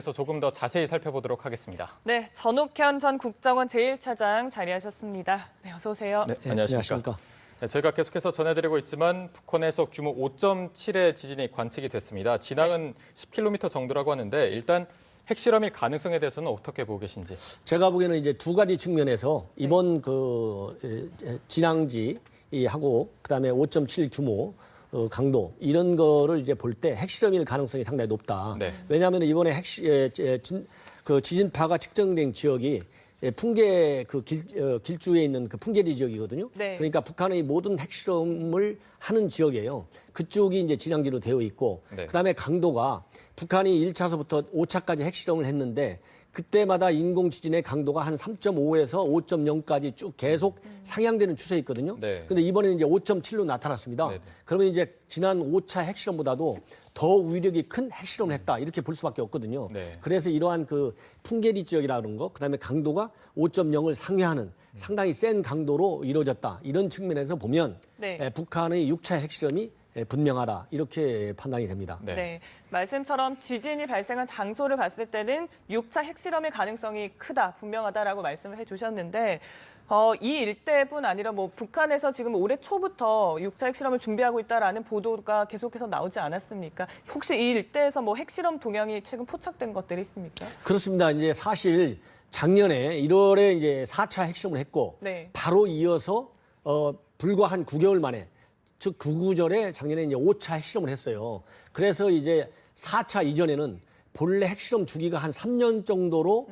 그래서 조금 더 자세히 살펴보도록 하겠습니다. 네, 전옥현 전 국정원 제1차장 자리하셨습니다. 네, 어서 오세요. 네, 안녕하십니까. 네, 저희가 계속해서 전해드리고 있지만 북한에서 규모 5.7의 지진이 관측이 됐습니다. 진앙은 10km 정도라고 하는데 일단 핵실험일 가능성에 대해서는 어떻게 보고 계신지? 제가 보기에는 이제 두 가지 측면에서 이번 진앙지하고 그다음에 5.7 규모 강도 이런 거를 이제 볼 때 핵실험일 가능성이 상당히 높다. 네. 왜냐하면 이번에 지진파가 측정된 지역이 풍계 길주에 있는 그 풍계리 지역이거든요. 네. 그러니까 북한의 모든 핵실험을 하는 지역이에요. 그쪽이 이제 진앙지로 되어 있고, 네. 그다음에 강도가 북한이 1차서부터 5차까지 핵실험을 했는데 그때마다 인공지진의 강도가 한 3.5에서 5.0까지 쭉 계속 상향되는 추세에 있거든요. 네. 근데 이번에는 이제 5.7로 나타났습니다. 네네. 그러면 이제 지난 5차 핵실험보다도 더 위력이 큰 핵실험을 했다. 이렇게 볼 수밖에 없거든요. 네. 그래서 이러한 그 풍계리 지역이라는 거, 그다음에 강도가 5.0을 상회하는 상당히 센 강도로 이루어졌다. 이런 측면에서 보면 네. 북한의 6차 핵실험이 분명하다. 이렇게 판단이 됩니다. 네. 네, 말씀처럼 지진이 발생한 장소를 봤을 때는 6차 핵실험의 가능성이 크다, 분명하다라고 말씀을 해주셨는데 이 일대뿐 아니라 뭐 북한에서 지금 올해 초부터 6차 핵실험을 준비하고 있다라는 보도가 계속해서 나오지 않았습니까? 혹시 이 일대에서 뭐 핵실험 동향이 최근 포착된 것들이 있습니까? 그렇습니다. 이제 사실 작년에 1월에 이제 4차 핵실험을 했고 네. 바로 이어서 불과 한 9개월 만에 즉 9.9절에 작년에 이제 5차 핵실험을 했어요. 그래서 이제 4차 이전에는 본래 핵실험 주기가 한 3년 정도로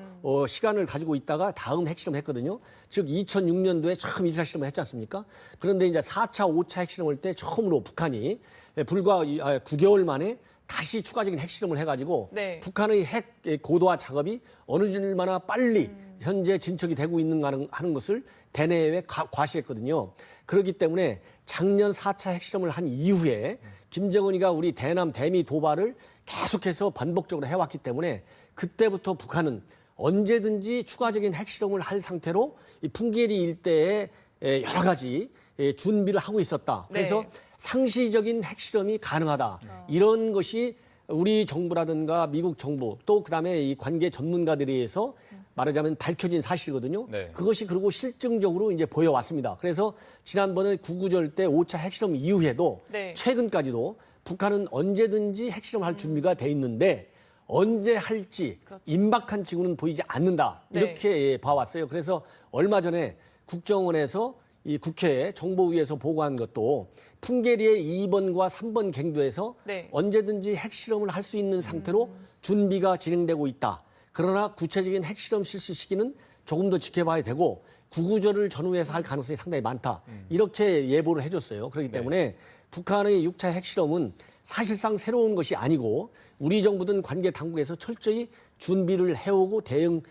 시간을 가지고 있다가 다음 핵실험을 했거든요. 즉 2006년도에 처음 2차 실험을 했지 않습니까? 그런데 이제 4차, 5차 핵실험을 때 처음으로 북한이 불과 9개월 만에 다시 추가적인 핵실험을 해가지고 네. 북한의 핵 고도화 작업이 어느 정도나 빨리 현재 진척이 되고 있는 하는 것을 대내외에 과시했거든요. 그렇기 때문에 작년 4차 핵실험을 한 이후에 김정은이가 우리 대남 대미 도발을 계속해서 반복적으로 해왔기 때문에 그때부터 북한은 언제든지 추가적인 핵실험을 할 상태로 이 풍계리 일대에 여러 가지 준비를 하고 있었다. 그래서 네. 상시적인 핵실험이 가능하다. 이런 것이 우리 정부라든가 미국 정부 또 그다음에 이 관계 전문가들에 의해서 말하자면 밝혀진 사실이거든요. 네. 그것이 그리고 실증적으로 이제 보여왔습니다. 그래서 지난번에 9.9절 때 5차 핵실험 이후에도 네. 최근까지도 북한은 언제든지 핵실험할 준비가 돼 있는데 언제 할지 임박한 징후는 보이지 않는다. 네. 이렇게 봐왔어요. 그래서 얼마 전에 국정원에서 이 국회에 정보위에서 보고한 것도 풍계리의 2번과 3번 갱도에서 네. 언제든지 핵실험을 할 수 있는 상태로 준비가 진행되고 있다. 그러나 구체적인 핵실험 실시 시기는 조금 더 지켜봐야 되고 9.9절을 전후해서 할 가능성이 상당히 많다. 이렇게 예보를 해줬어요. 그렇기 때문에 북한의 6차 핵실험은 사실상 새로운 것이 아니고 우리 정부든 관계 당국에서 철저히 준비를 해오고 대응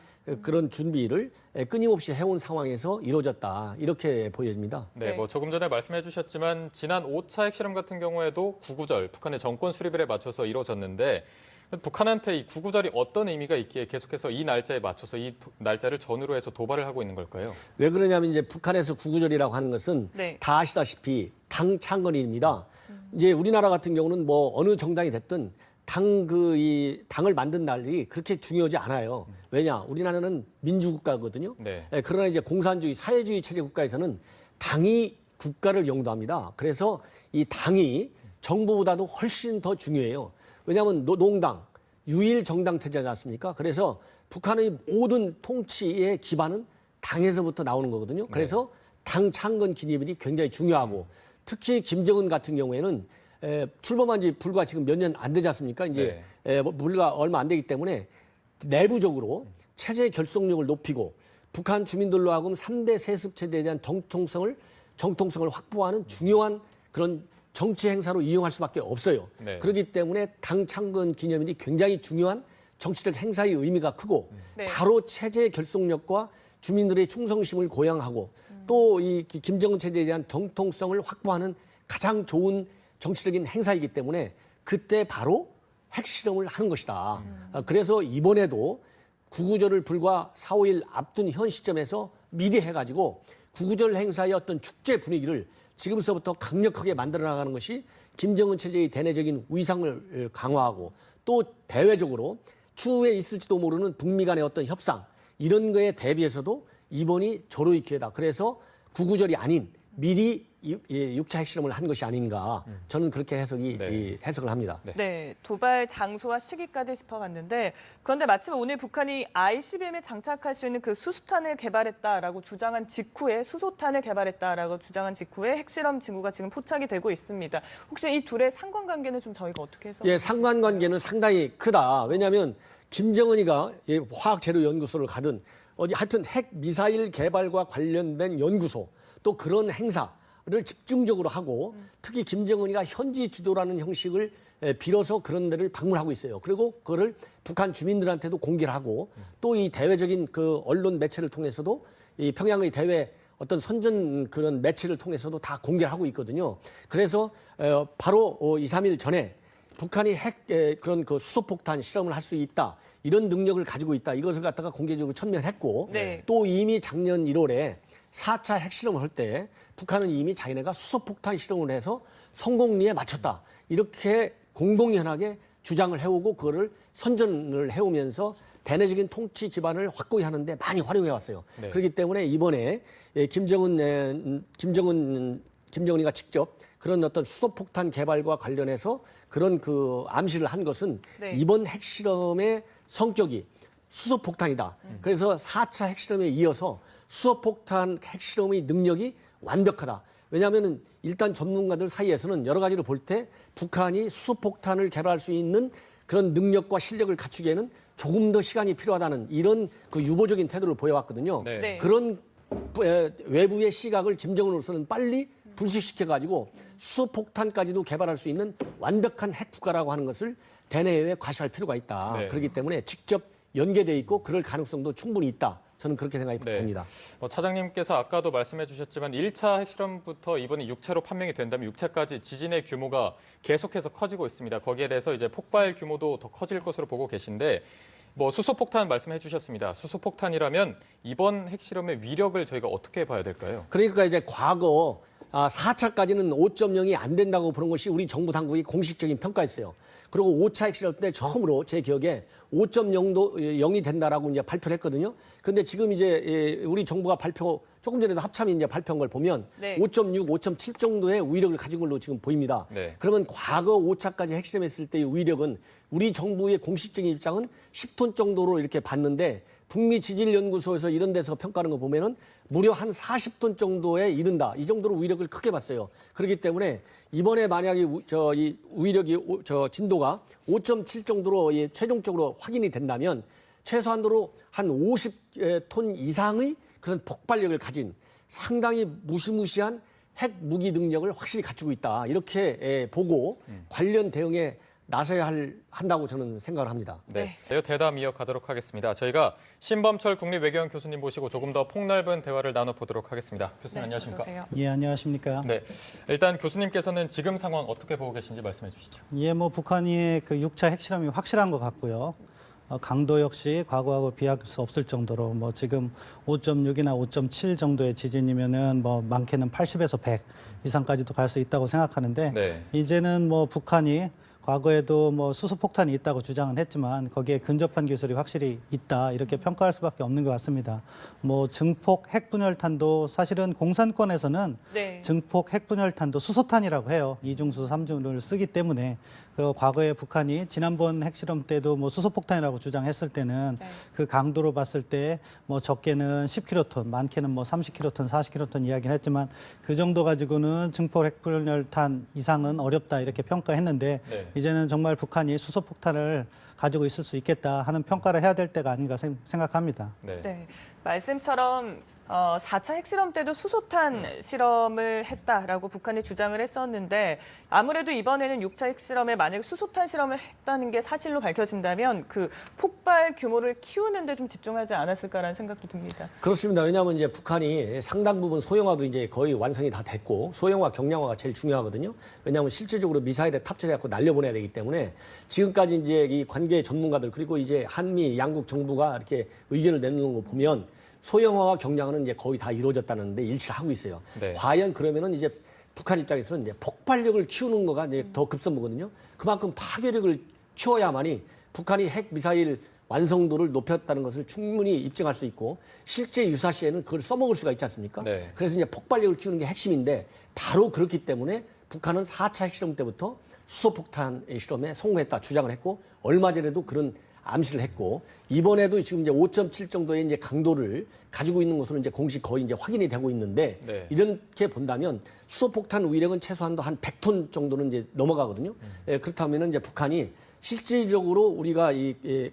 그런 준비를 끊임없이 해온 상황에서 이루어졌다. 이렇게 보여집니다. 네, 뭐 조금 전에 말씀해 주셨지만 지난 5차 핵실험 같은 경우에도 9.9절, 북한의 정권 수립일에 맞춰서 이루어졌는데 북한한테 이 9.9절이 어떤 의미가 있기에 계속해서 이 날짜에 맞춰서 이 날짜를 전후로 해서 도발을 하고 있는 걸까요? 왜 그러냐면 이제 북한에서 9.9절이라고 하는 것은 네. 다 아시다시피 당 창건일입니다. 이제 우리나라 같은 경우는 뭐 어느 정당이 됐든 당을 만든 날이 그렇게 중요하지 않아요. 왜냐? 우리나라는 민주국가거든요. 네. 그러나 이제 공산주의, 사회주의 체제 국가에서는 당이 국가를 영도합니다. 그래서 이 당이 정부보다도 훨씬 더 중요해요. 왜냐하면 농당, 유일 정당 태제지 않습니까? 그래서 북한의 모든 통치의 기반은 당에서부터 나오는 거거든요. 그래서 당 창건 기념일이 굉장히 중요하고 특히 김정은 같은 경우에는 출범한 지 불과 지금 몇 년 안 되지 않습니까? 이제 불과 얼마 안 되기 때문에 내부적으로 체제 결속력을 높이고 북한 주민들로 하여금 3대 세습 체제에 대한 정통성을 확보하는 중요한 그런 정치 행사로 이용할 수밖에 없어요. 네. 그렇기 때문에 당 창건 기념일이 굉장히 중요한 정치적 행사의 의미가 크고 네. 바로 체제 결속력과 주민들의 충성심을 고양하고 또 이 김정은 체제에 대한 정통성을 확보하는 가장 좋은 정치적인 행사이기 때문에 그때 바로 핵실험을 하는 것이다. 그래서 이번에도 9.9절을 불과 4, 5일 앞둔 현 시점에서 미리 해가지고 9.9절 행사의 어떤 축제 분위기를 지금서부터 강력하게 만들어 나가는 것이 김정은 체제의 대내적인 위상을 강화하고 또 대외적으로 추후에 있을지도 모르는 북미 간의 어떤 협상 이런 거에 대비해서도 이번이 절호의 기회다. 그래서 구구절이 아닌 미리 6차 핵실험을 한 것이 아닌가. 저는 그렇게 해석을 합니다. 네, 도발 장소와 시기까지 짚어봤는데 그런데 마침 오늘 북한이 ICBM에 장착할 수 있는 그 수소탄을 개발했다라고 주장한 직후에 핵실험 징후가 지금 포착이 되고 있습니다. 혹시 이 둘의 상관관계는 좀 저희가 어떻게 해서? 예, 상관관계는 상당히 크다. 왜냐하면 김정은이가 화학재료연구소를 가든 하여튼 핵 미사일 개발과 관련된 연구소 또 그런 행사를 집중적으로 하고 특히 김정은이가 현지 지도라는 형식을 빌어서 그런 데를 방문하고 있어요. 그리고 그거를 북한 주민들한테도 공개를 하고 또 이 대외적인 그 언론 매체를 통해서도 이 평양의 대외 어떤 선전 그런 매체를 통해서도 다 공개를 하고 있거든요. 그래서 바로 2, 3일 전에 북한이 그런 그 수소폭탄 실험을 할 수 있다. 이런 능력을 가지고 있다. 이것을 갖다가 공개적으로 천명했고 네. 또 이미 작년 1월에 4차 핵실험을 할 때 북한은 이미 자기네가 수소폭탄 실험을 해서 성공리에 맞췄다. 이렇게 공동연하게 주장을 해오고 그거를 선전을 해오면서 대내적인 통치 기반을 확고히 하는데 많이 활용해 왔어요. 네. 그렇기 때문에 이번에 김정은이가 직접 그런 어떤 수소폭탄 개발과 관련해서 그런 그 암시를 한 것은 네. 이번 핵실험의 성격이 수소폭탄이다. 그래서 4차 핵실험에 이어서 수소폭탄 핵실험의 능력이 완벽하다. 왜냐하면 일단 전문가들 사이에서는 여러 가지로 볼 때 북한이 수소폭탄을 개발할 수 있는 그런 능력과 실력을 갖추기에는 조금 더 시간이 필요하다는 이런 그 유보적인 태도를 보여왔거든요. 네. 네. 그런 외부의 시각을 김정은으로서는 빨리 불식시켜가지고 수소폭탄까지도 개발할 수 있는 완벽한 핵국가라고 하는 것을 대내외에 과시할 필요가 있다. 네. 그렇기 때문에 직접 연계돼 있고 그럴 가능성도 충분히 있다. 저는 그렇게 생각이 됩니다. 차장님께서 아까도 말씀해 주셨지만 1차 핵실험부터 이번에 6차로 판명이 된다면 6차까지 지진의 규모가 계속해서 커지고 있습니다. 거기에 대해서 이제 폭발 규모도 더 커질 것으로 보고 계신데 수소폭탄 말씀해 주셨습니다. 수소폭탄이라면 이번 핵실험의 위력을 저희가 어떻게 봐야 될까요? 그러니까 이제 과거 4차까지는 5.0이 안 된다고 보는 것이 우리 정부 당국이 공식적인 평가였어요. 그리고 5차 핵실험 때 처음으로 제 기억에 5.0도 0이 된다라고 이제 발표를 했거든요. 근데 지금 이제 우리 정부가 조금 전에도 합참이 이제 발표한 걸 보면 네. 5.6, 5.7 정도의 위력을 가진 걸로 지금 보입니다. 네. 그러면 과거 5차까지 핵실험했을 때의 위력은 우리 정부의 공식적인 입장은 10톤 정도로 이렇게 봤는데 북미 지질연구소에서 이런 데서 평가하는 거 보면은 무려 한 40톤 정도에 이른다. 이 정도로 위력을 크게 봤어요. 그렇기 때문에 이번에 만약에 이 위력이 진도가 5.7 정도로 최종적으로 확인이 된다면 최소한도로 한 50톤 이상의 그런 폭발력을 가진 상당히 무시무시한 핵 무기 능력을 확실히 갖추고 있다. 이렇게 보고 관련 대응에 나서야 한다고 저는 생각을 합니다. 네, 대담 이어가도록 하겠습니다. 저희가 신범철 국립외교원 교수님 모시고 조금 더 폭넓은 대화를 나눠보도록 하겠습니다. 교수님 안녕하십니까? 어서 오세요. 예, 안녕하십니까. 네, 일단 교수님께서는 지금 상황 어떻게 보고 계신지 말씀해 주시죠. 예, 북한이 그 6차 핵실험이 확실한 것 같고요. 강도 역시 과거하고 비할 수 없을 정도로 지금 5.6이나 5.7 정도의 지진이면은 많게는 80에서 100 이상까지도 갈 수 있다고 생각하는데 네. 이제는 북한이 과거에도 수소폭탄이 있다고 주장은 했지만 거기에 근접한 기술이 확실히 있다 이렇게 평가할 수밖에 없는 것 같습니다. 증폭 핵분열탄도 사실은 공산권에서는 네. 증폭 핵분열탄도 수소탄이라고 해요. 이중수, 삼중을 쓰기 때문에 그 과거에 북한이 지난번 핵실험 때도 수소폭탄이라고 주장했을 때는 네. 그 강도로 봤을 때 적게는 10킬로톤, 많게는 30킬로톤, 40킬로톤 이야기를 했지만 그 정도 가지고는 증폭 핵분열탄 이상은 어렵다 이렇게 평가했는데 네. 이제는 정말 북한이 수소폭탄을 가지고 있을 수 있겠다 하는 평가를 해야 될 때가 아닌가 생각합니다. 네. 네, 말씀처럼 4차 핵실험 때도 수소탄 실험을 했다라고 북한이 주장을 했었는데 아무래도 이번에는 6차 핵실험에 만약에 수소탄 실험을 했다는 게 사실로 밝혀진다면 그 폭발 규모를 키우는 데 좀 집중하지 않았을까라는 생각도 듭니다. 그렇습니다. 왜냐하면 이제 북한이 상당 부분 소형화도 이제 거의 완성이 다 됐고 소형화, 경량화가 제일 중요하거든요. 왜냐하면 실질적으로 미사일에 탑재해갖고 날려보내야 되기 때문에 지금까지 이제 이 관계 전문가들 그리고 이제 한미 양국 정부가 이렇게 의견을 내놓는 거 보면 소형화와 경량화는 이제 거의 다 이루어졌다는데 일치를 하고 있어요. 네. 과연 그러면은 이제 북한 입장에서는 이제 폭발력을 키우는 거가 이제 더 급선무거든요. 그만큼 파괴력을 키워야만이 북한이 핵 미사일 완성도를 높였다는 것을 충분히 입증할 수 있고 실제 유사시에는 그걸 써먹을 수가 있지 않습니까? 네. 그래서 이제 폭발력을 키우는 게 핵심인데 바로 그렇기 때문에 북한은 4차 핵실험 때부터 수소폭탄 실험에 성공했다 주장을 했고 얼마 전에도 그런 암시를 했고 이번에도 지금 이제 5.7 정도의 이제 강도를 가지고 있는 것으로 이제 공식 거의 이제 확인이 되고 있는데 네. 이렇게 본다면 수소폭탄 위력은 최소한도 한 100톤 정도는 이제 넘어가거든요. 예, 그렇다면 이제 북한이 실질적으로 우리가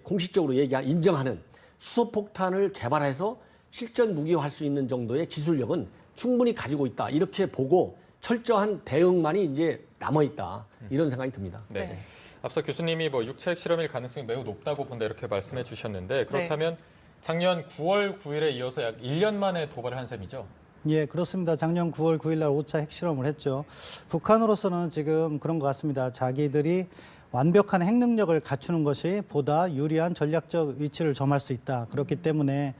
공식적으로 인정하는 수소폭탄을 개발해서 실전 무기화할 수 있는 정도의 기술력은 충분히 가지고 있다. 이렇게 보고 철저한 대응만이 이제 남아 있다. 이런 생각이 듭니다. 네. 네. 앞서 교수님이 뭐 육차 핵실험일 가능성이 매우 높다고 본다 이렇게 말씀해 주셨는데 그렇다면 작년 9월 9일에 이어서 약 1년 만에 도발을 한 셈이죠? 예, 그렇습니다. 작년 9월 9일 날 5차 핵실험을 했죠. 북한으로서는 지금 그런 것 같습니다. 자기들이 완벽한 핵 능력을 갖추는 것이 보다 유리한 전략적 위치를 점할 수 있다. 그렇기 때문에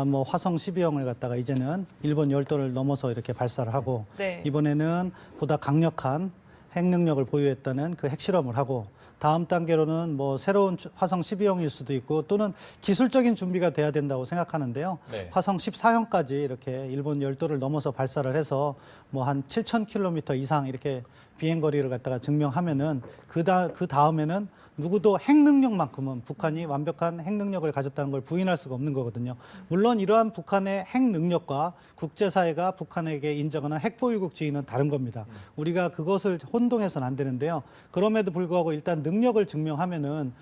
뭐 화성 12형을 갖다가 이제는 일본 열도를 넘어서 이렇게 발사를 하고 네. 이번에는 보다 강력한 핵 능력을 보유했다는 그 핵실험을 하고 다음 단계로는 뭐 새로운 화성 12형일 수도 있고 또는 기술적인 준비가 돼야 된다고 생각하는데요. 네. 화성 14형까지 이렇게 일본 열도를 넘어서 발사를 해서 뭐 한 7,000km 이상 이렇게 비행 거리를 갖다가 증명하면은 그 다음에는 누구도 핵 능력만큼은 북한이 완벽한 핵 능력을 가졌다는 걸 부인할 수가 없는 거거든요. 물론 이러한 북한의 핵 능력과 국제사회가 북한에게 인정하는 핵 보유국 지위는 다른 겁니다. 우리가 그것을 혼동해서는 안 되는데요. 그럼에도 불구하고 일단 능력을 증명하면은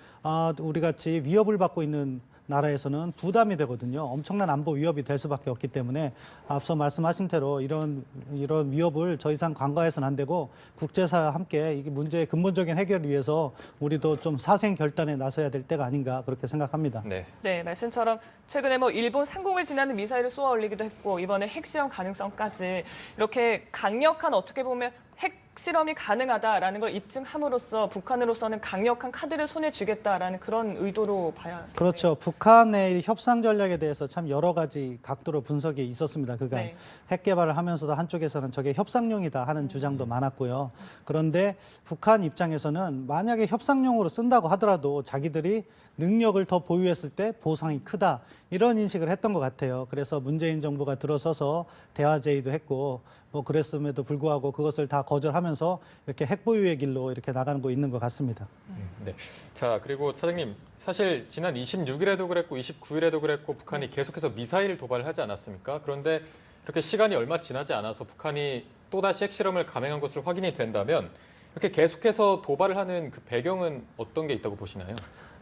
우리 같이 위협을 받고 있는 나라에서는 부담이 되거든요. 엄청난 안보 위협이 될 수밖에 없기 때문에 앞서 말씀하신 대로 이런 위협을 더 이상 간과해서는 안 되고 국제사회와 함께 이 문제의 근본적인 해결을 위해서 우리도 좀 사생 결단에 나서야 될 때가 아닌가 그렇게 생각합니다. 네. 네, 말씀처럼 최근에 뭐 일본 상공을 지나는 미사일을 쏘아 올리기도 했고 이번에 핵실험 가능성까지 이렇게 강력한 어떻게 보면 핵실험이 가능하다라는 걸 입증함으로써 북한으로서는 강력한 카드를 손에 쥐겠다라는 그런 의도로 봐야 되겠네요. 그렇죠. 북한의 협상 전략에 대해서 참 여러 가지 각도로 분석이 있었습니다. 그간 네. 핵 개발을 하면서도 한쪽에서는 저게 협상용이다 하는 주장도 많았고요. 그런데 북한 입장에서는 만약에 협상용으로 쓴다고 하더라도 자기들이 능력을 더 보유했을 때 보상이 크다. 이런 인식을 했던 것 같아요. 그래서 문재인 정부가 들어서서 대화 제의도 했고 뭐 그랬음에도 불구하고 그것을 다 거절하면서 이렇게 핵 보유의 길로 이렇게 나가는 거 있는 것 같습니다. 네. 자, 그리고 차장님, 사실 지난 26일에도 그랬고 29일에도 그랬고 북한이 계속해서 미사일 도발을 하지 않았습니까? 그런데 이렇게 시간이 얼마 지나지 않아서 북한이 또다시 핵실험을 감행한 것으로 확인이 된다면 이렇게 계속해서 도발을 하는 그 배경은 어떤 게 있다고 보시나요?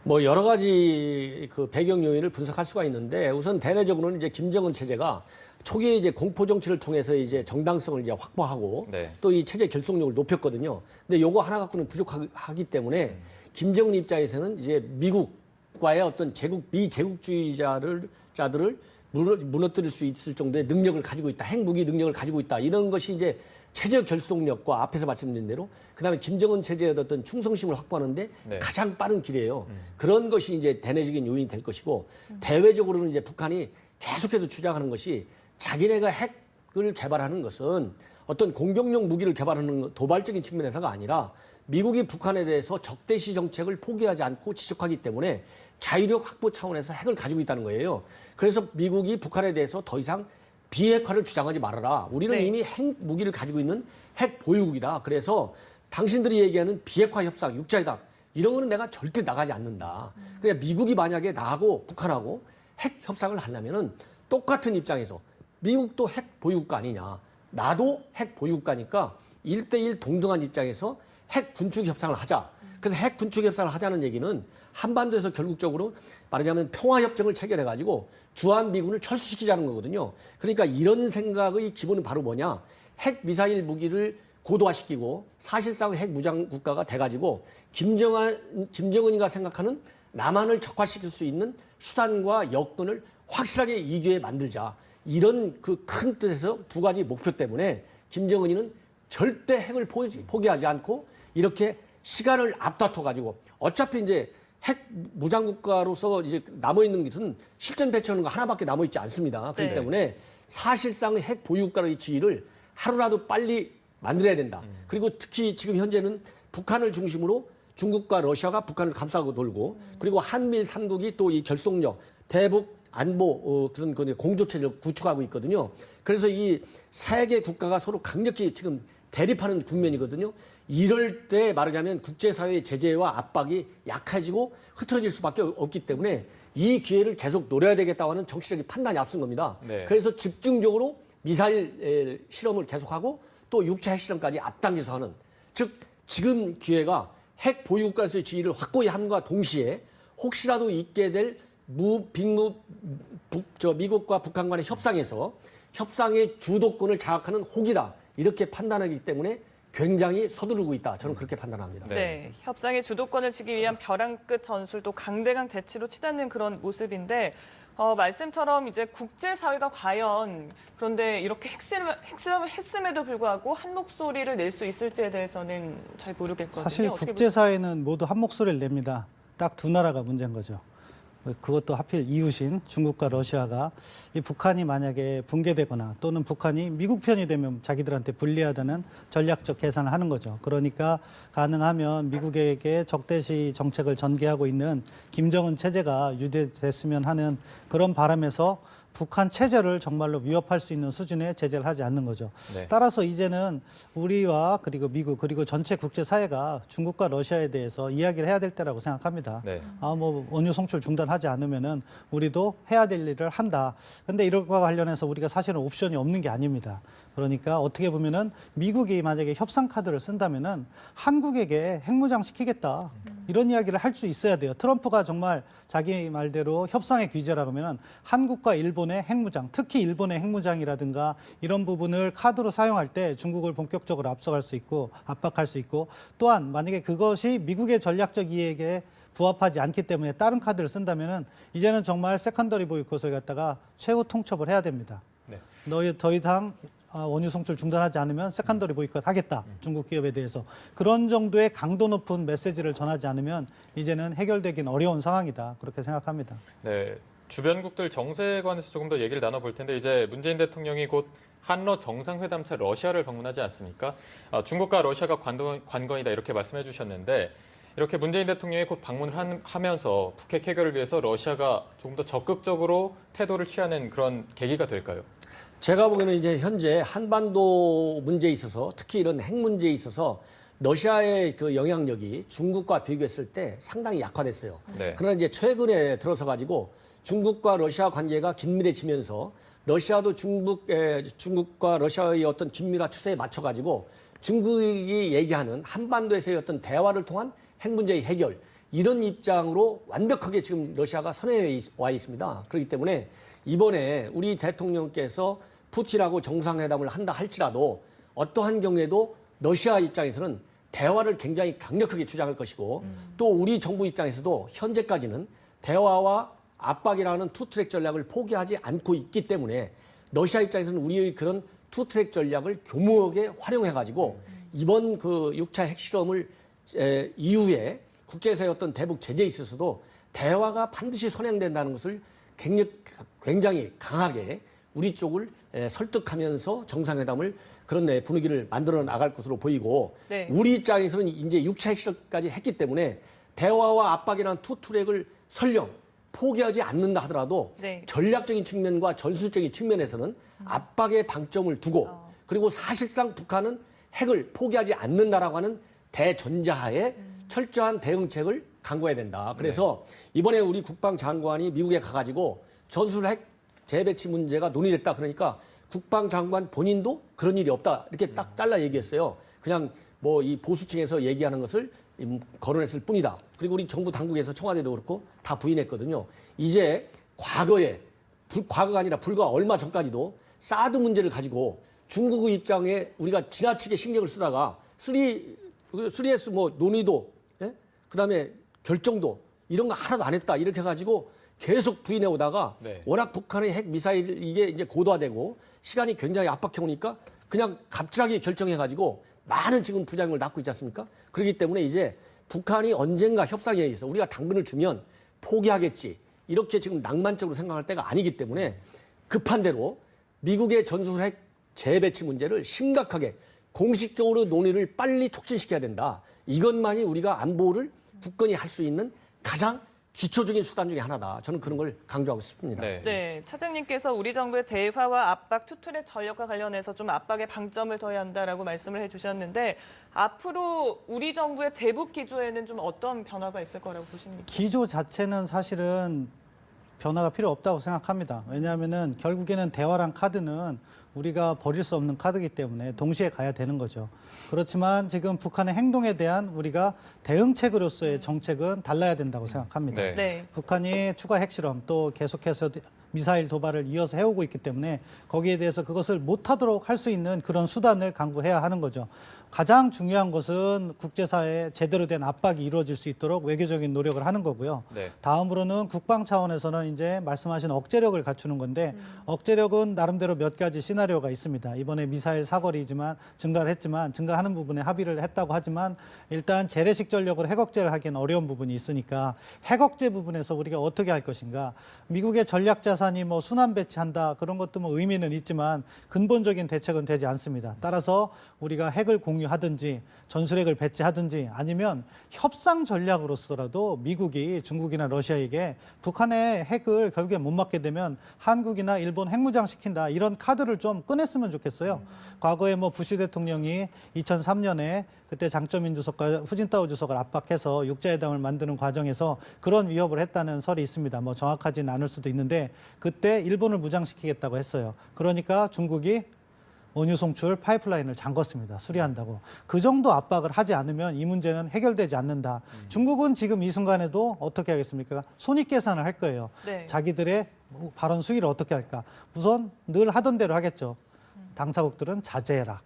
뭐 여러 가지 그 배경 요인을 분석할 수가 있는데 우선 대내적으로는 이제 김정은 체제가 초기에 이제 공포 정치를 통해서 이제 정당성을 이제 확보하고 네. 또 이 체제 결속력을 높였거든요. 근데 요거 하나 갖고는 부족하기 때문에 김정은 입장에서는 이제 미국과의 어떤 미제국주의자들을 무너뜨릴 수 있을 정도의 능력을 가지고 있다. 핵무기 능력을 가지고 있다. 이런 것이 이제 체제 결속력과 앞에서 말씀드린 대로 그다음에 김정은 체제의 어떤 충성심을 확보하는데 네. 가장 빠른 길이에요. 그런 것이 이제 대내적인 요인이 될 것이고 대외적으로는 이제 북한이 계속해서 주장하는 것이 자기네가 핵을 개발하는 것은 어떤 공격용 무기를 개발하는 도발적인 측면에서가 아니라 미국이 북한에 대해서 적대시 정책을 포기하지 않고 지속하기 때문에 자유력 확보 차원에서 핵을 가지고 있다는 거예요. 그래서 미국이 북한에 대해서 더 이상 비핵화를 주장하지 말아라. 우리는 네. 이미 핵 무기를 가지고 있는 핵 보유국이다. 그래서 당신들이 얘기하는 비핵화 협상, 육자회담 이런 거는 내가 절대 나가지 않는다. 그러니까 미국이 만약에 나하고 북한하고 핵 협상을 하려면은 똑같은 입장에서 미국도 핵 보유국가 아니냐. 나도 핵 보유국가니까 1대1 동등한 입장에서 핵 군축 협상을 하자. 그래서 핵 군축 협상을 하자는 얘기는 한반도에서 결국적으로 말하자면 평화협정을 체결해가지고 주한미군을 철수시키자는 거거든요. 그러니까 이런 생각의 기본은 바로 뭐냐. 핵 미사일 무기를 고도화시키고 사실상 핵 무장 국가가 돼가지고 김정은이가 생각하는 남한을 적화시킬 수 있는 수단과 여건을 확실하게 이 기회에 만들자. 이런 그 큰 뜻에서 두 가지 목표 때문에 김정은이는 절대 핵을 포기하지 않고 이렇게 시간을 앞다퉈가지고 어차피 이제 핵 무장 국가로서 이제 남아 있는 것은 실전 배치하는 거 하나밖에 남아 있지 않습니다. 그렇기 네. 때문에 사실상 핵 보유 국가의 지위를 하루라도 빨리 만들어야 된다. 그리고 특히 지금 현재는 북한을 중심으로 중국과 러시아가 북한을 감싸고 돌고 그리고 한미일 3국이 또 이 결속력, 대북 안보 그런 공조 체제를 구축하고 있거든요. 그래서 이 세 개 국가가 서로 강력히 지금 대립하는 국면이거든요. 이럴 때 말하자면 국제사회의 제재와 압박이 약해지고 흐트러질 수밖에 없기 때문에 이 기회를 계속 노려야 되겠다고 하는 정치적인 판단이 앞선 겁니다. 네. 그래서 집중적으로 미사일 실험을 계속하고 또 6차 핵실험까지 앞당겨서 하는, 즉 지금 기회가 핵 보유국가로서의 지위를 확고히 함과 동시에 혹시라도 있게 될 미국과 북한 간의 협상에서 협상의 주도권을 장악하는 혹이다, 이렇게 판단하기 때문에 굉장히 서두르고 있다. 저는 그렇게 판단합니다. 네, 협상의 주도권을 지기 위한 벼랑 끝 전술도 강대강 대치로 치닫는 그런 모습인데 말씀처럼 이제 국제사회가 과연 그런데 이렇게 핵실험을 했음에도 불구하고 한 목소리를 낼 수 있을지에 대해서는 잘 모르겠거든요. 사실 어떻게 국제사회는 모두 한 목소리를 냅니다. 딱 두 나라가 문제인 거죠. 그것도 하필 이웃인 중국과 러시아가 이 북한이 만약에 붕괴되거나 또는 북한이 미국 편이 되면 자기들한테 불리하다는 전략적 계산을 하는 거죠. 그러니까 가능하면 미국에게 적대시 정책을 전개하고 있는 김정은 체제가 유지됐으면 하는 그런 바람에서 북한 체제를 정말로 위협할 수 있는 수준의 제재를 하지 않는 거죠. 네. 따라서 이제는 우리와 그리고 미국 그리고 전체 국제사회가 중국과 러시아에 대해서 이야기를 해야 될 때라고 생각합니다. 네. 원유 송출 중단하지 않으면은 우리도 해야 될 일을 한다. 근데 이것과 관련해서 우리가 사실은 옵션이 없는 게 아닙니다. 그러니까 어떻게 보면은 미국이 만약에 협상 카드를 쓴다면은 한국에게 핵무장 시키겠다. 이런 이야기를 할 수 있어야 돼요. 트럼프가 정말 자기 말대로 협상의 귀재라고 하면은 한국과 일본의 핵무장, 특히 일본의 핵무장이라든가 이런 부분을 카드로 사용할 때 중국을 본격적으로 앞서갈 수 있고 압박할 수 있고, 또한 만약에 그것이 미국의 전략적 이익에 부합하지 않기 때문에 다른 카드를 쓴다면은 이제는 정말 세컨더리 보이콧을 갖다가 최후 통첩을 해야 됩니다. 네. 더 이상 원유 송출 중단하지 않으면 세컨더리 보이콧 하겠다. 중국 기업에 대해서. 그런 정도의 강도 높은 메시지를 전하지 않으면 이제는 해결되긴 어려운 상황이다. 그렇게 생각합니다. 네. 주변국들 정세에 관해서 조금 더 얘기를 나눠볼 텐데, 이제 문재인 대통령이 곧 한러 정상회담차 러시아를 방문하지 않습니까? 중국과 러시아가 관건이다 이렇게 말씀해 주셨는데, 이렇게 문재인 대통령이 곧 방문을 하면서 북핵 해결을 위해서 러시아가 조금 더 적극적으로 태도를 취하는 그런 계기가 될까요? 제가 보기에는 이제 현재 한반도 문제에 있어서, 특히 이런 핵 문제에 있어서 러시아의 그 영향력이 중국과 비교했을 때 상당히 약화됐어요. 네. 그러나 이제 최근에 들어서 가지고 중국과 러시아 관계가 긴밀해지면서 러시아도 중국과 러시아의 어떤 긴밀화 추세에 맞춰 가지고 중국이 얘기하는 한반도에서의 어떤 대화를 통한 핵 문제의 해결, 이런 입장으로 완벽하게 지금 러시아가 선회해 와 있습니다. 그렇기 때문에 이번에 우리 대통령께서 푸틴하고 정상회담을 한다 할지라도 어떠한 경우에도 러시아 입장에서는 대화를 굉장히 강력하게 주장할 것이고, 또 우리 정부 입장에서도 현재까지는 대화와 압박이라는 투트랙 전략을 포기하지 않고 있기 때문에 러시아 입장에서는 우리의 그런 투트랙 전략을 교묘하게 활용해가지고 이번 그 6차 핵실험을 이후에 국제사회의 어떤 대북 제재에 있어서도 대화가 반드시 선행된다는 것을 굉장히 강하게 우리 쪽을 설득하면서 정상회담을 그런 분위기를 만들어 나갈 것으로 보이고, 네. 우리 입장에서는 이제 6차 핵실험까지 했기 때문에 대화와 압박이라는 투트랙을 설령 포기하지 않는다 하더라도 네. 전략적인 측면과 전술적인 측면에서는 압박에 방점을 두고 그리고 사실상 북한은 핵을 포기하지 않는다라고 하는 대전자하에 철저한 대응책을 강구해야 된다. 그래서 이번에 우리 국방장관이 미국에 가가지고 전술핵 재배치 문제가 논의됐다. 그러니까 국방장관 본인도 그런 일이 없다. 이렇게 딱 잘라 얘기했어요. 그냥 뭐 이 보수층에서 얘기하는 것을 거론했을 뿐이다. 그리고 우리 정부 당국에서 청와대도 그렇고 다 부인했거든요. 이제 과거가 아니라 불과 얼마 전까지도 사드 문제를 가지고 중국의 입장에 우리가 지나치게 신경을 쓰다가 3S 뭐 논의도, 예? 그다음에 결정도 이런 거 하나도 안 했다. 이렇게 해가지고 계속 부인해 오다가 네. 워낙 북한의 핵 미사일 이게 이제 고도화되고 시간이 굉장히 압박해 오니까 그냥 갑자기 결정해가지고 많은 지금 부작용을 낳고 있지 않습니까? 그렇기 때문에 이제 북한이 언젠가 협상에 의해서 우리가 당근을 주면 포기하겠지, 이렇게 지금 낭만적으로 생각할 때가 아니기 때문에 급한 대로 미국의 전술핵 재배치 문제를 심각하게 공식적으로 논의를 빨리 촉진시켜야 된다. 이것만이 우리가 안보를 굳건히 할 수 있는 가장 기초적인 수단 중에 하나다. 저는 그런 걸 강조하고 싶습니다. 네. 네, 차장님께서 우리 정부의 대화와 압박, 투트랙 전력과 관련해서 좀 압박에 방점을 둬야 한다라고 말씀을 해주셨는데 앞으로 우리 정부의 대북 기조에는 좀 어떤 변화가 있을 거라고 보십니까? 기조 자체는 사실은 변화가 필요 없다고 생각합니다. 왜냐하면은 결국에는 대화란 카드는 우리가 버릴 수 없는 카드이기 때문에 동시에 가야 되는 거죠. 그렇지만 지금 북한의 행동에 대한 우리가 대응책으로서의 정책은 달라야 된다고 생각합니다. 네. 네. 북한이 추가 핵실험 또 계속해서 미사일 도발을 이어서 해오고 있기 때문에 거기에 대해서 그것을 못하도록 할 수 있는 그런 수단을 강구해야 하는 거죠. 가장 중요한 것은 국제사회에 제대로 된 압박이 이루어질 수 있도록 외교적인 노력을 하는 거고요. 네. 다음으로는 국방 차원에서는 이제 말씀하신 억제력을 갖추는 건데 억제력은 나름대로 몇 가지 시나리오가 있습니다. 이번에 미사일 사거리지만 증가를 했지만 증가하는 부분에 합의를 했다고 하지만 일단 재래식 전력으로 핵억제를 하기엔 어려운 부분이 있으니까 핵억제 부분에서 우리가 어떻게 할 것인가. 미국의 전략 자산이 뭐 순환 배치한다 그런 것도 뭐 의미는 있지만 근본적인 대책은 되지 않습니다. 따라서 우리가 핵을 공유하든지 전술핵을 배치하든지 아니면 협상 전략으로서라도 미국이 중국이나 러시아에게 북한의 핵을 결국에 못 막게 되면 한국이나 일본 핵무장 시킨다 이런 카드를 좀 꺼냈으면 좋겠어요. 과거에 뭐 부시 대통령이 2003년에 그때 장쩌민 주석과 후진타오 주석을 압박해서 육자회담을 만드는 과정에서 그런 위협을 했다는 설이 있습니다. 뭐 정확하지는 않을 수도 있는데 그때 일본을 무장시키겠다고 했어요. 그러니까 중국이 원유 송출 파이프라인을 잠궜습니다. 수리한다고. 그 정도 압박을 하지 않으면 이 문제는 해결되지 않는다. 중국은 지금 이 순간에도 어떻게 하겠습니까? 손익계산을 할 거예요. 네. 자기들의 발언 수위를 어떻게 할까? 우선 늘 하던 대로 하겠죠. 당사국들은 자제해라.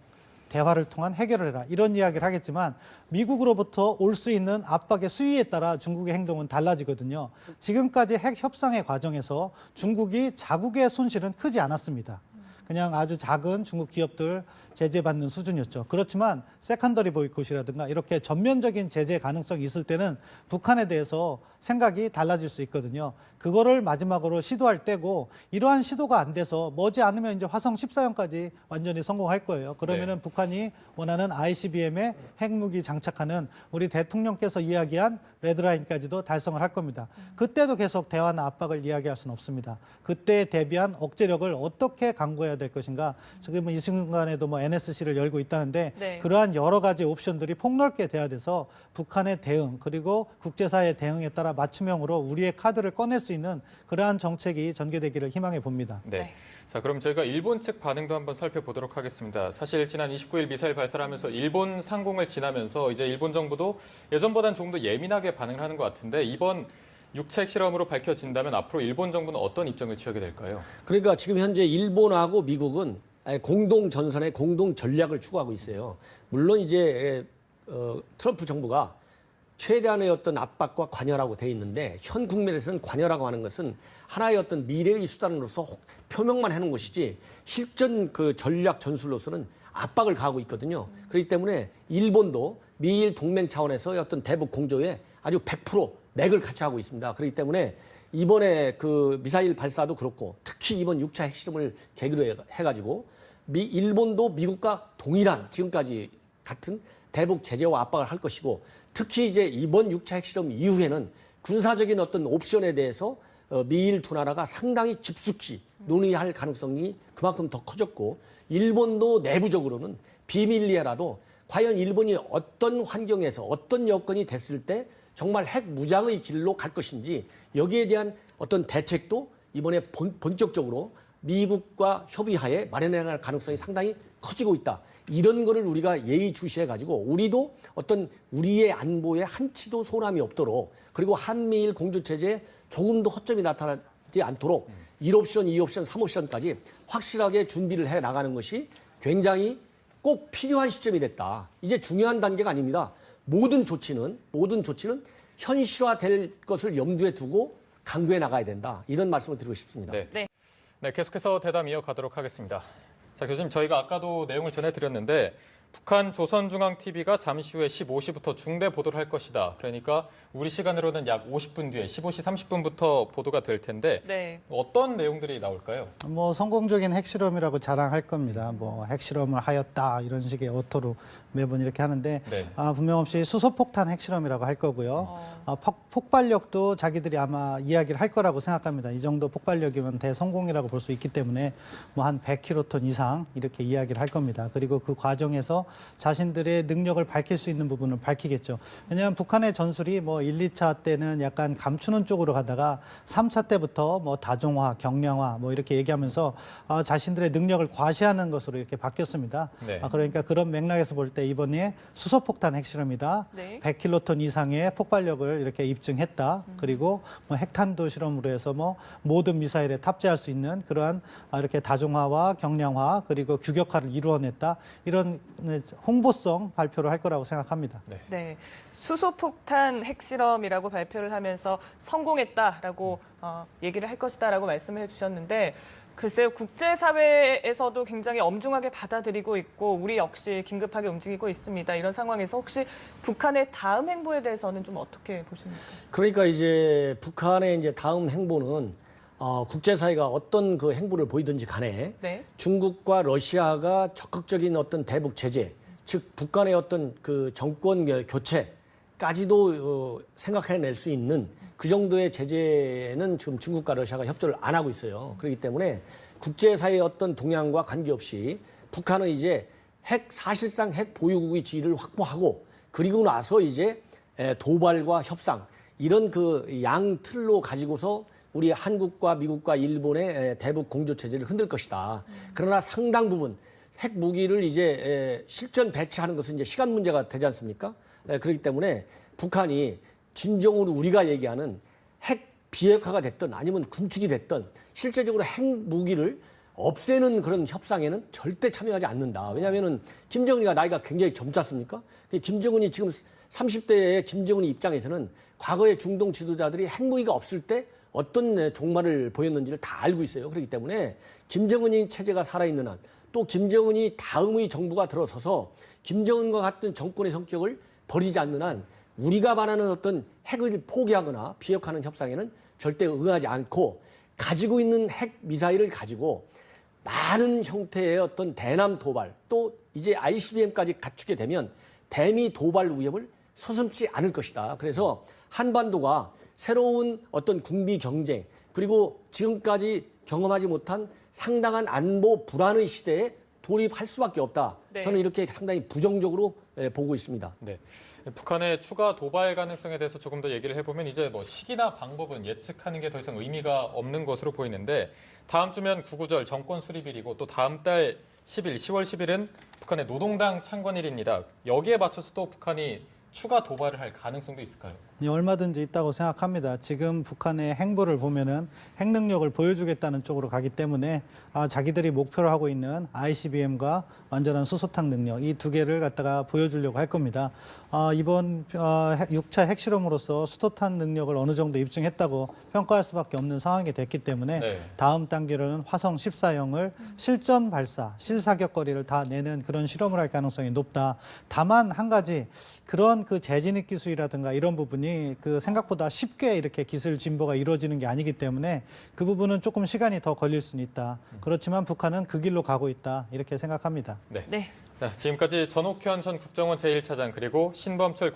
대화를 통한 해결을 해라. 이런 이야기를 하겠지만 미국으로부터 올 수 있는 압박의 수위에 따라 중국의 행동은 달라지거든요. 지금까지 핵 협상의 과정에서 중국이 자국의 손실은 크지 않았습니다. 그냥 아주 작은 중국 기업들 제재받는 수준이었죠. 그렇지만 세컨더리 보이콧이라든가 이렇게 전면적인 제재 가능성이 있을 때는 북한에 대해서 생각이 달라질 수 있거든요. 그거를 마지막으로 시도할 때고 이러한 시도가 안 돼서 머지않으면 이제 화성 14형까지 완전히 성공할 거예요. 그러면은 북한이 원하는 ICBM에 핵무기 장착하는 우리 대통령께서 이야기한 레드라인까지도 달성을 할 겁니다. 그때도 계속 대화나 압박을 이야기할 수는 없습니다. 그때에 대비한 억제력을 어떻게 강구해야 될 것인가. 지금 이 순간에도 뭐 NSC를 열고 있다는데 네. 그러한 여러 가지 옵션들이 폭넓게 돼야 돼서 북한의 대응 그리고 국제사회의 대응에 따라 맞춤형으로 우리의 카드를 꺼낼 수 있는 그러한 정책이 전개되기를 희망해 봅니다. 네. 네. 자, 그럼 저희가 일본 측 반응도 한번 살펴보도록 하겠습니다. 사실 지난 29일 미사일 발사를 하면서 일본 상공을 지나면서 이제 일본 정부도 예전보다는 조금 더 예민하게 반응을 하는 것 같은데 이번 6차 핵실험으로 밝혀진다면 앞으로 일본 정부는 어떤 입장을 취하게 될까요? 그러니까 지금 현재 일본하고 미국은 공동 전선의 공동 전략을 추구하고 있어요. 물론 이제 트럼프 정부가 최대한의 어떤 압박과 관여라고 돼 있는데 현 국면에서는 관여라고 하는 것은 하나의 어떤 미래의 수단으로서 표명만 해놓은 것이지 실전 그 전략 전술로서는 압박을 가하고 있거든요. 그렇기 때문에 일본도 미일 동맹 차원에서의 어떤 대북 공조에 아주 100% 맥을 같이 하고 있습니다. 그렇기 때문에 이번에 그 미사일 발사도 그렇고 특히 이번 6차 핵실험을 계기로 해가지고 일본도 미국과 동일한 지금까지 같은 대북 제재와 압박을 할 것이고 특히 이제 이번 6차 핵실험 이후에는 군사적인 어떤 옵션에 대해서 미일 두 나라가 상당히 깊숙이 논의할 가능성이 그만큼 더 커졌고 일본도 내부적으로는 비밀리에라도 과연 일본이 어떤 환경에서 어떤 여건이 됐을 때 정말 핵 무장의 길로 갈 것인지 여기에 대한 어떤 대책도 이번에 본격적으로 미국과 협의하에 마련해 갈 가능성이 상당히 커지고 있다. 이런 거를 우리가 예의주시해가지고 우리도 어떤 우리의 안보에 한치도 소남이 없도록 그리고 한미일 공조체제에 조금도 허점이 나타나지 않도록 1옵션, 2옵션, 3옵션까지 확실하게 준비를 해 나가는 것이 굉장히 꼭 필요한 시점이 됐다. 이제 중요한 단계가 아닙니다. 모든 조치는 현실화될 것을 염두에 두고 강구해 나가야 된다. 이런 말씀을 드리고 싶습니다. 네. 네. 네, 계속해서 대담 이어가도록 하겠습니다. 자, 교수님, 저희가 아까도 내용을 전해드렸는데 북한 조선중앙TV가 잠시 후에 15시부터 중대 보도를 할 것이다. 그러니까 우리 시간으로는 약 50분 뒤에 15시 30분부터 보도가 될 텐데 네. 어떤 내용들이 나올까요? 뭐 성공적인 핵실험이라고 자랑할 겁니다. 뭐 핵실험을 하였다 이런 식의 어토로 매번 이렇게 하는데 네. 분명 없이 수소폭탄 핵실험이라고 할 거고요. 폭발력도 자기들이 아마 이야기를 할 거라고 생각합니다. 이 정도 폭발력이면 대성공이라고 볼 수 있기 때문에 뭐 한 100킬로톤 이상 이렇게 이야기를 할 겁니다. 그리고 그 과정에서 자신들의 능력을 밝힐 수 있는 부분을 밝히겠죠. 왜냐하면 북한의 전술이 뭐 1, 2차 때는 약간 감추는 쪽으로 가다가 3차 때부터 뭐 다종화, 경량화 뭐 이렇게 얘기하면서 자신들의 능력을 과시하는 것으로 이렇게 바뀌었습니다. 네. 그러니까 그런 맥락에서 볼 때 이번에 수소폭탄 핵실험이다. 네. 100킬로톤 이상의 폭발력을 이렇게 입증했다. 그리고 뭐 핵탄도 실험으로 해서 뭐 모든 미사일에 탑재할 수 있는 그러한 이렇게 다종화와 경량화 그리고 규격화를 이루어냈다. 이런 홍보성 발표를 할 거라고 생각합니다. 네. 네. 수소폭탄 핵실험이라고 발표를 하면서 성공했다라고 얘기를 할 것이다라고 말씀을 해주셨는데 글쎄요, 국제사회에서도 굉장히 엄중하게 받아들이고 있고 우리 역시 긴급하게 움직이고 있습니다. 이런 상황에서 혹시 북한의 다음 행보에 대해서는 좀 어떻게 보십니까? 그러니까 이제 북한의 이제 다음 행보는 국제사회가 어떤 그 행보를 보이든지 간에 네. 중국과 러시아가 적극적인 어떤 대북 제재, 즉 북한의 어떤 그 정권 교체까지도 생각해낼 수 있는 그 정도의 제재는 지금 중국과 러시아가 협조를 안 하고 있어요. 그렇기 때문에 국제사회의 어떤 동향과 관계없이 북한은 이제 사실상 핵 보유국의 지위를 확보하고 그리고 나서 이제 도발과 협상 이런 그 양 틀로 가지고서 우리 한국과 미국과 일본의 대북 공조 체제를 흔들 것이다. 그러나 상당 부분 핵 무기를 이제 실전 배치하는 것은 이제 시간 문제가 되지 않습니까? 그렇기 때문에 북한이 진정으로 우리가 얘기하는 핵 비핵화가 됐든 아니면 군축이 됐든 실제적으로 핵 무기를 없애는 그런 협상에는 절대 참여하지 않는다. 왜냐하면은 김정은이가 나이가 굉장히 젊지 않습니까? 김정은이 지금 30대의 김정은이 입장에서는 과거의 중동 지도자들이 핵무기가 없을 때 어떤 종말을 보였는지를 다 알고 있어요. 그렇기 때문에 김정은이 체제가 살아있는 한 또 김정은이 다음의 정부가 들어서서 김정은과 같은 정권의 성격을 버리지 않는 한 우리가 바라는 어떤 핵을 포기하거나 비핵화하는 협상에는 절대 응하지 않고 가지고 있는 핵 미사일을 가지고 많은 형태의 어떤 대남 도발 또 이제 ICBM까지 갖추게 되면 대미 도발 위협을 서슴지 않을 것이다. 그래서 한반도가 새로운 어떤 군비 경쟁 그리고 지금까지 경험하지 못한 상당한 안보 불안의 시대에 돌입할 수밖에 없다. 네. 저는 이렇게 상당히 부정적으로 보고 있습니다. 네. 북한의 추가 도발 가능성에 대해서 조금 더 얘기를 해보면 이제 뭐 시기나 방법은 예측하는 게 더 이상 의미가 없는 것으로 보이는데 다음 주면 구구절 정권 수립일이고 또 다음 달 10일, 10월 10일은 북한의 노동당 창건일입니다. 여기에 맞춰서 또 북한이 추가 도발을 할 가능성도 있을까요? 얼마든지 있다고 생각합니다. 지금 북한의 행보를 보면은 핵 능력을 보여주겠다는 쪽으로 가기 때문에 자기들이 목표로 하고 있는 ICBM과 완전한 수소탄 능력 이 두 개를 갖다가 보여주려고 할 겁니다. 이번 6차 핵실험으로서 수소탄 능력을 어느 정도 입증했다고 평가할 수밖에 없는 상황이 됐기 때문에 네. 다음 단계로는 화성 14형을 실전 발사, 실사격거리를 다 내는 그런 실험을 할 가능성이 높다. 다만 한 가지 그런 그 재진입 기술이라든가 이런 부분이 그 생각보다 쉽게 이렇게 기술 진보가 이루어지는 게 아니기 때문에 그 부분은 조금 시간이 더 걸릴 수는 있다. 그렇지만 북한은 그 길로 가고 있다. 이렇게 생각합니다. 네. 네. 자, 지금까지 전옥현 전 국정원 제1차장 그리고 신범철